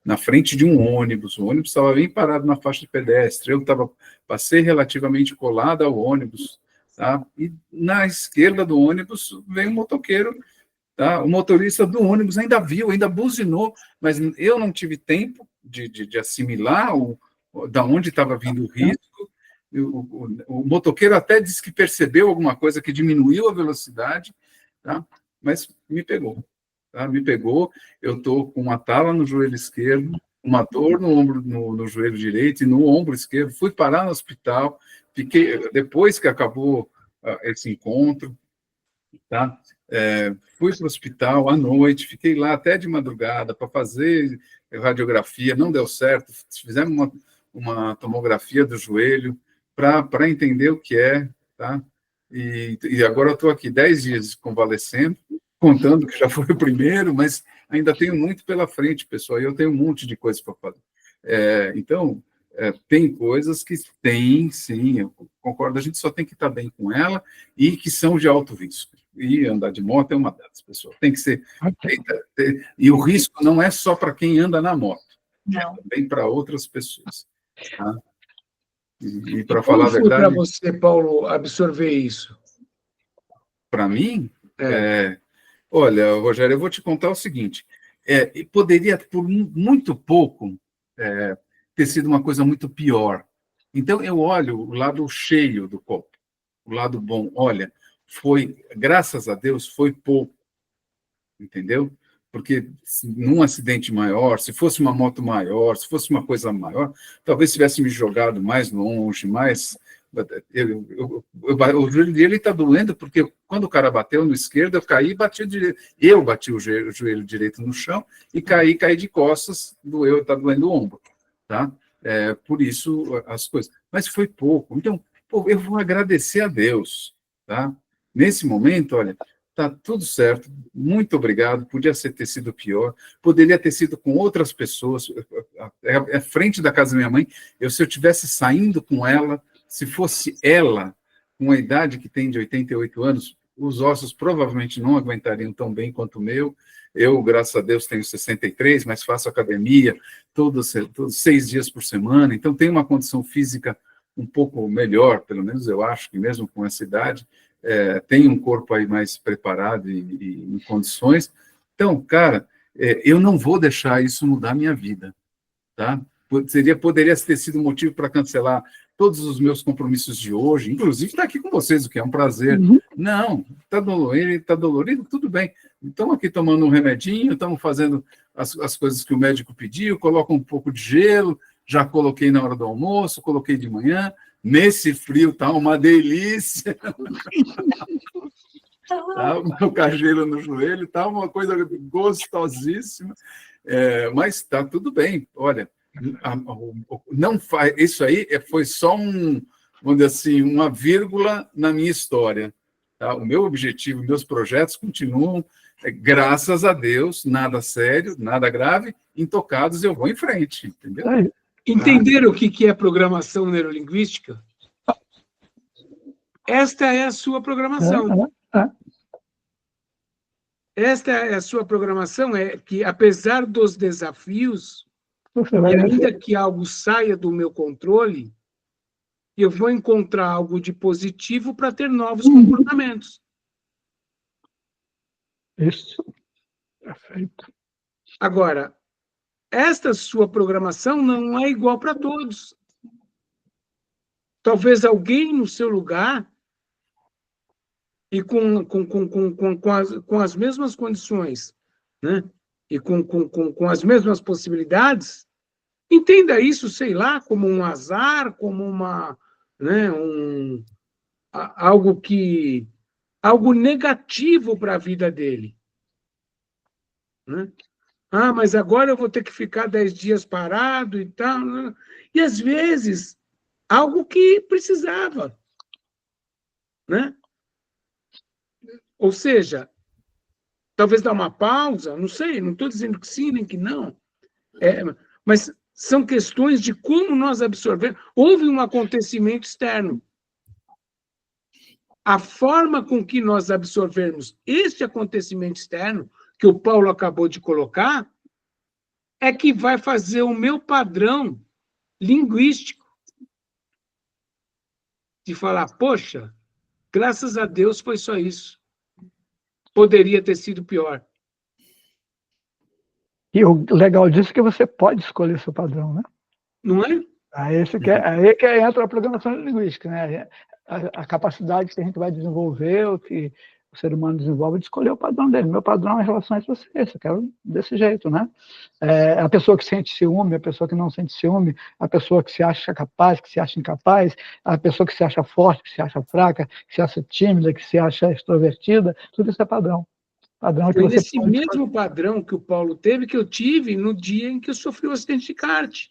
na frente de um ônibus. O ônibus estava bem parado na faixa de pedestre, eu passei relativamente colado ao ônibus, tá? E na esquerda do ônibus veio um motoqueiro, tá? O motorista do ônibus ainda viu, ainda buzinou, mas eu não tive tempo de assimilar da onde estava vindo o risco. O motoqueiro até disse que percebeu alguma coisa que diminuiu a velocidade, tá? Mas me pegou. Tá? Me pegou, eu estou com uma tala no joelho esquerdo, uma dor no ombro, no joelho direito e no ombro esquerdo. Fui parar no hospital, depois que acabou esse encontro, tá? Fui para o hospital à noite, fiquei lá até de madrugada para fazer radiografia, não deu certo, fizemos uma tomografia do joelho, para entender o que é, tá? E agora eu estou aqui 10 dias convalescendo, contando que já foi o primeiro, mas ainda tenho muito pela frente, pessoal, e eu tenho um monte de coisas para fazer. Então, tem coisas que tem, sim, eu concordo, a gente só tem que estar bem com ela e que são de alto risco. E andar de moto é uma delas, pessoal. Tem que ser... E o risco não é só para quem anda na moto, não. Também para outras pessoas, tá? E para falar a verdade... Como foi para você, Paulo, absorver isso? Para mim? Olha, Rogério, eu vou te contar o seguinte. Poderia, por muito pouco, ter sido uma coisa muito pior. Então, eu olho o lado cheio do copo, o lado bom. Olha, graças a Deus, foi pouco. Entendeu? Porque num acidente maior, se fosse uma moto maior, se fosse uma coisa maior, talvez tivesse me jogado mais longe, mais... O joelho dele está doendo, porque quando o cara bateu no esquerdo, eu caí e bati o direito. Eu bati o joelho direito no chão e caí de costas, está doendo o ombro. Tá? Por isso, as coisas... Mas foi pouco. Então, eu vou agradecer a Deus. Tá? Nesse momento, olha... Está tudo certo, muito obrigado. Podia ter sido pior, poderia ter sido com outras pessoas. À frente da casa da minha mãe, se eu estivesse saindo com ela, se fosse ela, com a idade que tem de 88 anos, os ossos provavelmente não aguentariam tão bem quanto o meu. Eu, graças a Deus, tenho 63, mas faço academia todos 6 dias por semana, então tenho uma condição física um pouco melhor, pelo menos eu acho que mesmo com essa idade, tenho um corpo aí mais preparado e em condições. Então, cara, eu não vou deixar isso mudar minha vida, tá? Poderia ter sido motivo para cancelar todos os meus compromissos de hoje, inclusive estar aqui com vocês, o que é um prazer. Não, está dolorido, tudo bem. Estamos aqui tomando um remedinho, estamos fazendo as coisas que o médico pediu, coloca um pouco de gelo, já coloquei na hora do almoço, coloquei de manhã. Nesse frio está uma delícia. Tá, o meu cajelo no joelho, está uma coisa gostosíssima, mas está tudo bem. Olha, não faz, isso aí foi só vamos dizer assim, uma vírgula na minha história. Tá? O meu objetivo, meus projetos continuam, graças a Deus, nada sério, nada grave, intocados, eu vou em frente, entendeu? Entenderam o que é programação neurolinguística? Esta é a sua programação. Esta é a sua programação, é que, apesar dos desafios, e ainda que algo saia do meu controle, eu vou encontrar algo de positivo para ter novos comportamentos. Isso. Perfeito. Agora, esta sua programação não é igual para todos. Talvez alguém no seu lugar e com as mesmas condições, né? E com as mesmas possibilidades, entenda isso, sei lá, como um azar, como uma, né, algo negativo para a vida dele. Né? Ah, mas agora eu vou ter que ficar 10 dias parado e tal. Né? E, às vezes, algo que precisava. Né? Ou seja, talvez dar uma pausa, não sei, não estou dizendo que sim, nem que não. Mas são questões de como nós absorvemos. Houve um acontecimento externo. A forma com que nós absorvermos este acontecimento externo, que o Paulo acabou de colocar, é que vai fazer o meu padrão linguístico de falar, poxa, graças a Deus foi só isso. Poderia ter sido pior. E o legal disso é que você pode escolher seu padrão, né? Não é? Aí que entra a programação linguística, né? A capacidade que a gente vai desenvolver, o que o ser humano desenvolve, de escolher o padrão dele. Meu padrão em relação a você, eu quero desse jeito, né? A pessoa que sente ciúme, a pessoa que não sente ciúme, a pessoa que se acha capaz, que se acha incapaz, a pessoa que se acha forte, que se acha fraca, que se acha tímida, que se acha extrovertida, tudo isso é padrão. Foi esse mesmo padrão que o Paulo teve, que eu tive no dia em que eu sofri o acidente de kart.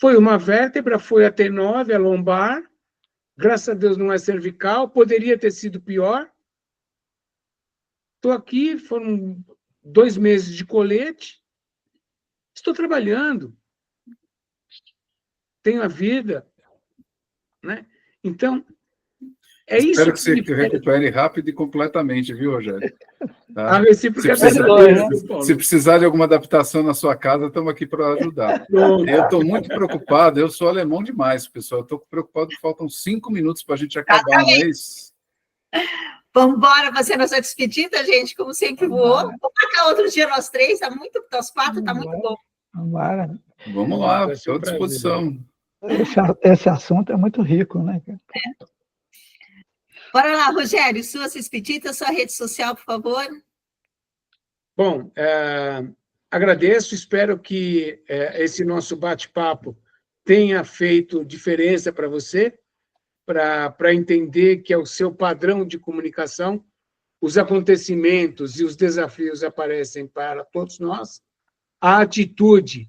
Foi uma vértebra, foi a T9, a lombar, graças a Deus não é cervical, poderia ter sido pior. Estou aqui, foram 2 meses de colete, estou trabalhando, tenho a vida, né? Então, Espero isso que você recupere rápido e completamente, viu, Rogério? Tá? A recíproca se precisar de alguma adaptação na sua casa, estamos aqui para ajudar. Eu estou muito preocupado, eu sou alemão demais, pessoal. Eu estou preocupado que faltam 5 minutos para a gente acabar, não é isso? Vamos embora fazer nossa despedida, gente, como sempre voou. Vamos marcar outro dia nós 3, nós 4, está muito bom. Vamos lá, estou à disposição. Esse assunto é muito rico, né? Bora lá, Rogério, suas despedidas, sua rede social, por favor. Bom, agradeço, espero que esse nosso bate-papo tenha feito diferença para você, para entender que é o seu padrão de comunicação, os acontecimentos e os desafios aparecem para todos nós, a atitude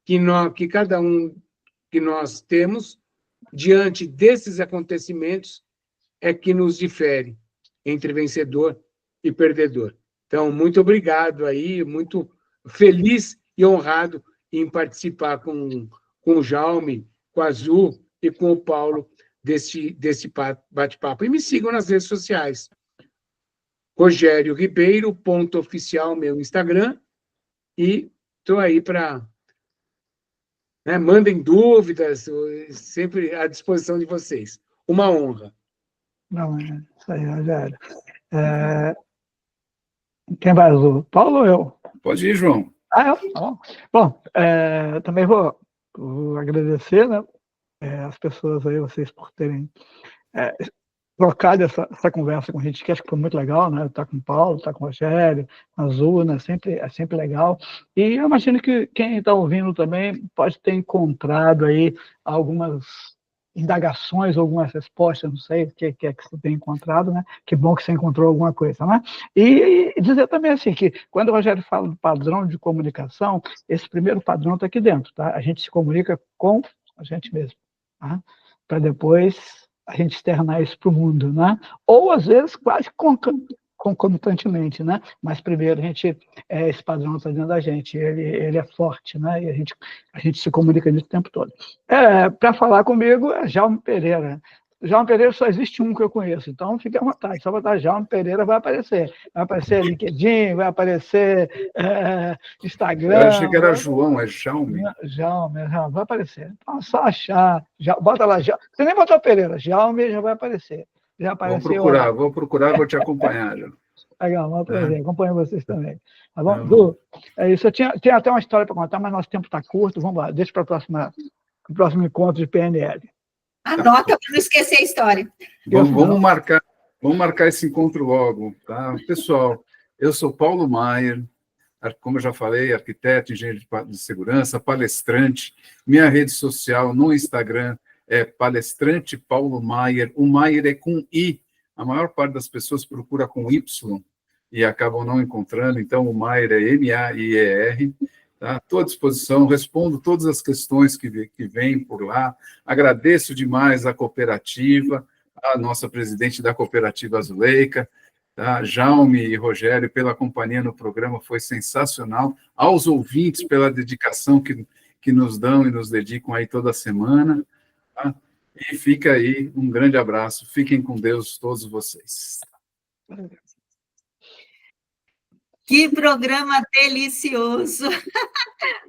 que cada um que nós temos diante desses acontecimentos é que nos difere entre vencedor e perdedor. Então, muito obrigado aí, muito feliz e honrado em participar com o Jaume, com a Azul e com o Paulo desse bate-papo. E me sigam nas redes sociais. Rogério Ribeiro, _oficial, meu Instagram. E estou aí para... Né, mandem dúvidas, sempre à disposição de vocês. Uma honra. Não, é isso aí, Rogério. Quem vai, o Paulo ou eu? Pode ir, João. Eu? Bom, também vou agradecer, né, as pessoas aí, vocês por terem trocado essa conversa com a gente, que acho que foi muito legal, né? Tá com o Paulo, tá com o Rogério, com a Zuna, é sempre legal. E eu imagino que quem está ouvindo também pode ter encontrado aí algumas indagações, algumas respostas, não sei o que é que você tem encontrado, né? Que bom que você encontrou alguma coisa, né? E dizer também assim, que quando o Rogério fala do padrão de comunicação, esse primeiro padrão está aqui dentro, tá? A gente se comunica com a gente mesmo, tá? Para depois a gente externar isso para o mundo, né? Ou, às vezes, quase concomitantemente, né? Mas, primeiro, esse padrão está dentro da gente, ele é forte, né? E a gente se comunica nisso o tempo todo. Para falar comigo, é Jaume Pereira. Jaume Pereira só existe um que eu conheço, então fique à vontade, só botar Jaume Pereira vai aparecer LinkedIn, vai aparecer Instagram. Eu achei que era João, é Jaume. Jaume, vai aparecer. Então, só achar, bota lá, você nem botou Pereira, Jaume já vai aparecer. Já apareceu. Vou procurar, vou te acompanhar. Já. Legal, um prazer, acompanho vocês também. Tá bom? Du, é isso, eu tinha até uma história para contar, mas nosso tempo está curto, vamos lá, deixa para o próximo encontro de PNL. Anota para não esquecer a história. Vamos marcar esse encontro logo, tá? Pessoal, eu sou Paulo Maier, como eu já falei, arquiteto, engenheiro de segurança, palestrante. Minha rede social no Instagram é palestrante Paulo Maier. O Maier é com I. A maior parte das pessoas procura com Y e acabam não encontrando, então o Maier é M-A-I-E-R. Estou à disposição, respondo todas as questões que vêm por lá. Agradeço demais a cooperativa, a nossa presidente da cooperativa Zuleika, tá? Jaume e Rogério, pela companhia no programa, foi sensacional. Aos ouvintes, pela dedicação que nos dão e nos dedicam aí toda semana. Tá? E fica aí um grande abraço. Fiquem com Deus, todos vocês. Que programa delicioso!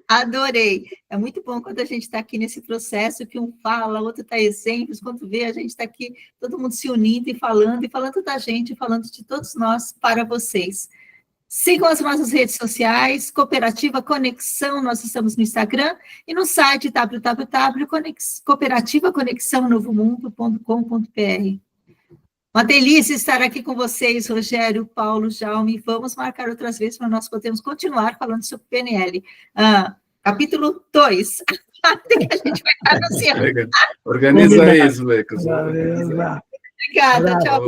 Adorei. É muito bom quando a gente está aqui nesse processo, que um fala, o outro está exemplos, quando vê a gente está aqui, todo mundo se unindo e falando da gente, falando de todos nós para vocês. Sigam as nossas redes sociais, Cooperativa Conexão, nós estamos no Instagram, e no site www.cooperativa-conexão-novomundo.com.br. Uma delícia estar aqui com vocês, Rogério, Paulo, Jaume. Vamos marcar outras vezes para nós podermos continuar falando sobre PNL. Capítulo 2. A gente vai estar anunciando. Organiza isso, Lucas. Obrigada. Tchau.